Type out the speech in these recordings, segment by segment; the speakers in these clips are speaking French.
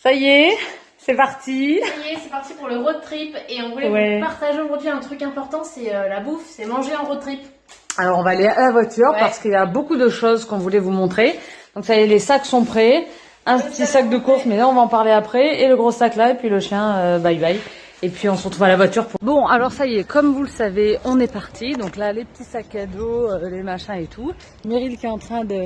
Ça y est, c'est parti. Ça y est, c'est parti pour le road trip et on voulait vous partager aujourd'hui un truc important, c'est la bouffe, c'est manger en road trip. Alors on va aller à la voiture parce qu'il y a beaucoup de choses qu'on voulait vous montrer. Donc ça y est, les sacs sont prêts. Un petit sac de course, mais là on va en parler après. Et le gros sac là, et puis le chien, bye bye. Et puis on se retrouve à la voiture. Bon, alors ça y est, comme vous le savez, on est parti. Donc là, les petits sacs à dos, les machins et tout. Meryl qui est en train de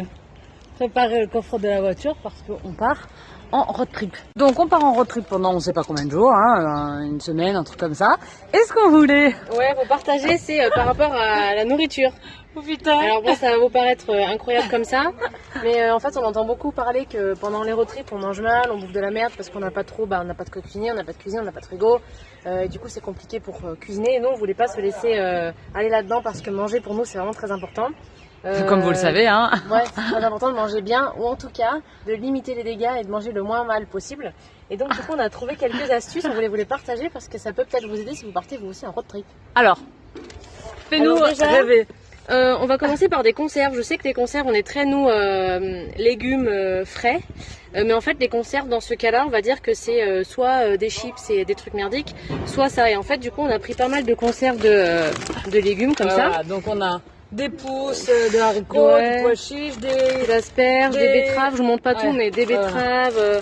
préparer le coffre de la voiture parce qu'on part en road trip. Donc on part en road trip pendant on sait pas combien de jours, hein, une semaine, un truc comme ça. Est-ce qu'on voulait? Ouais, pour partager, c'est par rapport à la nourriture. Oh putain. Alors bon, ça va vous paraître incroyable comme ça, mais en fait on entend beaucoup parler que pendant les road trips on mange mal, on bouffe de la merde parce qu'on n'a pas trop, on n'a pas de quoi cuisiner, on n'a pas de cuisine, on n'a pas de frigo, et du coup c'est compliqué pour cuisiner. Et nous on voulait pas se laisser aller là-dedans parce que manger pour nous c'est vraiment très important. Comme vous le savez, hein. Ouais, c'est très important de manger bien, ou en tout cas de limiter les dégâts et de manger le moins mal possible. Et donc du coup on a trouvé quelques astuces, on voulait vous les partager parce que ça peut peut-être vous aider si vous partez vous aussi en road trip. Alors, fais-nous rêver. On va commencer par des conserves. Je sais que les conserves, on est très nous légumes frais, mais en fait les conserves dans ce cas-là, on va dire que c'est soit des chips et des trucs merdiques, soit ça. Et en fait, du coup, on a pris pas mal de conserves de légumes comme ça. Voilà, donc on a des pousses, de haricots, des pois chiches, des asperges, des betteraves. Je vous montre pas tout, mais des betteraves.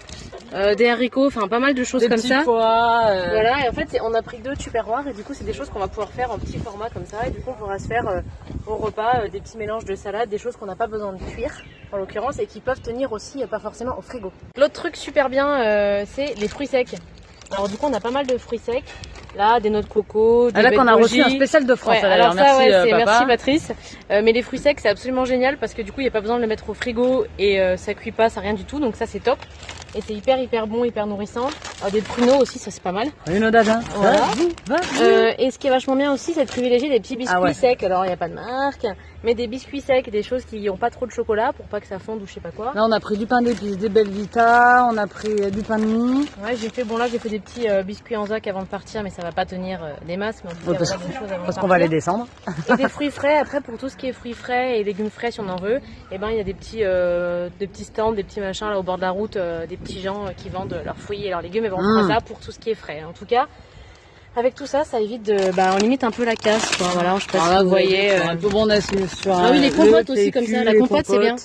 Des haricots, enfin pas mal de choses comme ça. Pois, Voilà, et en fait on a pris 2 tupperwares et du coup c'est des choses qu'on va pouvoir faire en petit format comme ça, et du coup on pourra se faire au repas des petits mélanges de salade, des choses qu'on n'a pas besoin de cuire en l'occurrence et qui peuvent tenir aussi pas forcément au frigo. L'autre truc super bien c'est les fruits secs. Alors du coup on a pas mal de fruits secs. Là, des noix de coco, des là qu'on a reçu un spécial de France. Ouais, alors ça, merci Patrice. Mais les fruits secs, c'est absolument génial parce que du coup, il n'y a pas besoin de le mettre au frigo et ça cuit pas, ça rien du tout. Donc ça, c'est top. Et c'est hyper bon, hyper nourrissant. Des pruneaux aussi, ça c'est pas mal. Pruneaux d'Adin. Voilà. Et ce qui est vachement bien aussi, c'est de privilégier des petits biscuits secs. Alors, il n'y a pas de marque, mais des biscuits secs, des choses qui n'ont pas trop de chocolat pour pas que ça fonde ou je sais pas quoi. Là, on a pris du pain d'épices, des Belvita, on a pris du pain de mie. Ouais, j'ai fait des petits biscuits en zac avant de partir, mais ça va pas tenir des masses. Mais on peut parce qu'on va les descendre. Et des fruits frais. Après, pour tout ce qui est fruits frais et légumes frais, si on en veut, et il y a des petits stands, des petits machins là au bord de la route, des petits gens qui vendent leurs fruits et leurs légumes et vendent ça pour tout ce qui est frais. En tout cas, avec tout ça, ça évite de, on limite un peu la casse, quoi. Voilà, je sais pas si vous voyez. Un peu bon sur. Ah oui, les compotes aussi comme ça. La compote, c'est bien.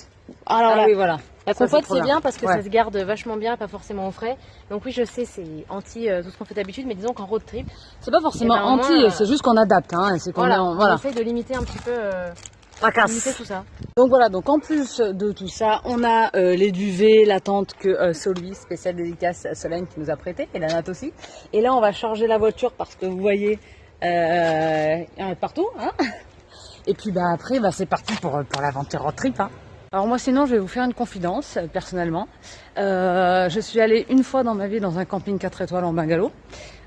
Alors oui, voilà. La compote c'est bien parce que ça se garde vachement bien, pas forcément au frais. Donc oui, je sais, c'est anti tout ce qu'on fait d'habitude, mais disons qu'en road trip, c'est pas forcément anti, c'est juste qu'on adapte, hein. C'est on essaie de limiter un petit peu. La casse. Tout ça. Donc voilà, donc en plus de tout ça, on a les duvets, la tente que Solvi, spéciale dédicace à Solène qui nous a prêté, et la Nat aussi. Et là, on va charger la voiture parce que vous voyez, il y en a partout, hein. Et puis après, c'est parti pour l'aventure road trip, hein. Alors moi sinon je vais vous faire une confidence personnellement. Je suis allée une fois dans ma vie dans un camping 4 étoiles en bungalow.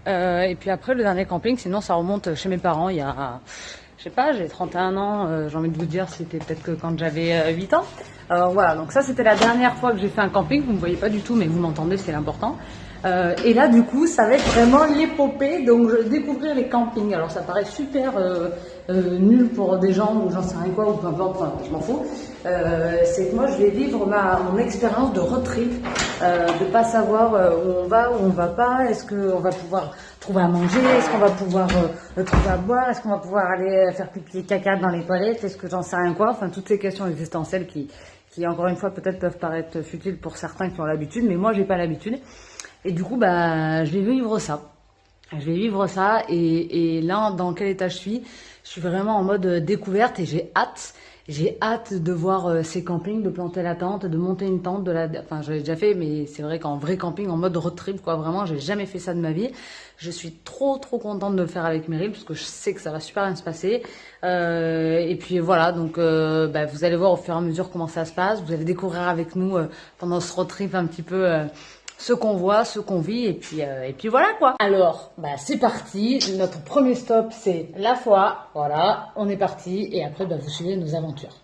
Et puis après le dernier camping, sinon ça remonte chez mes parents il y a, je sais pas, j'ai 31 ans, j'ai envie de vous dire c'était peut-être que quand j'avais 8 ans. Alors voilà, donc ça c'était la dernière fois que j'ai fait un camping, vous ne me voyez pas du tout mais vous m'entendez, c'est l'important. Et là du coup ça va être vraiment l'épopée, donc je vais découvrir les campings. Alors ça paraît super nul pour des gens ou j'en sais rien quoi ou peu importe, enfin, je m'en fous. C'est que moi je vais vivre mon expérience de road trip, de pas savoir où on va pas, est-ce qu'on va pouvoir trouver à manger, est-ce qu'on va pouvoir trouver à boire, est-ce qu'on va pouvoir aller faire pipi et caca dans les toilettes, est-ce que j'en sais rien quoi, enfin toutes ces questions existentielles qui encore une fois peut-être peuvent paraître futiles pour certains qui ont l'habitude, mais moi j'ai pas l'habitude. Et du coup, je vais vivre ça. Je vais vivre ça et là, dans quel état je suis vraiment en mode découverte et j'ai hâte. J'ai hâte de voir ces campings, de planter la tente, de monter une tente, enfin j'avais déjà fait, mais c'est vrai qu'en vrai camping, en mode road trip, quoi, vraiment, j'ai jamais fait ça de ma vie. Je suis trop contente de le faire avec Meryl parce que je sais que ça va super bien se passer. Et puis voilà, donc vous allez voir au fur et à mesure comment ça se passe. Vous allez découvrir avec nous pendant ce road trip un petit peu ce qu'on voit, ce qu'on vit, et puis voilà quoi. Alors, c'est parti. Notre premier stop, c'est la foi. Voilà, on est parti, et après, vous suivez nos aventures.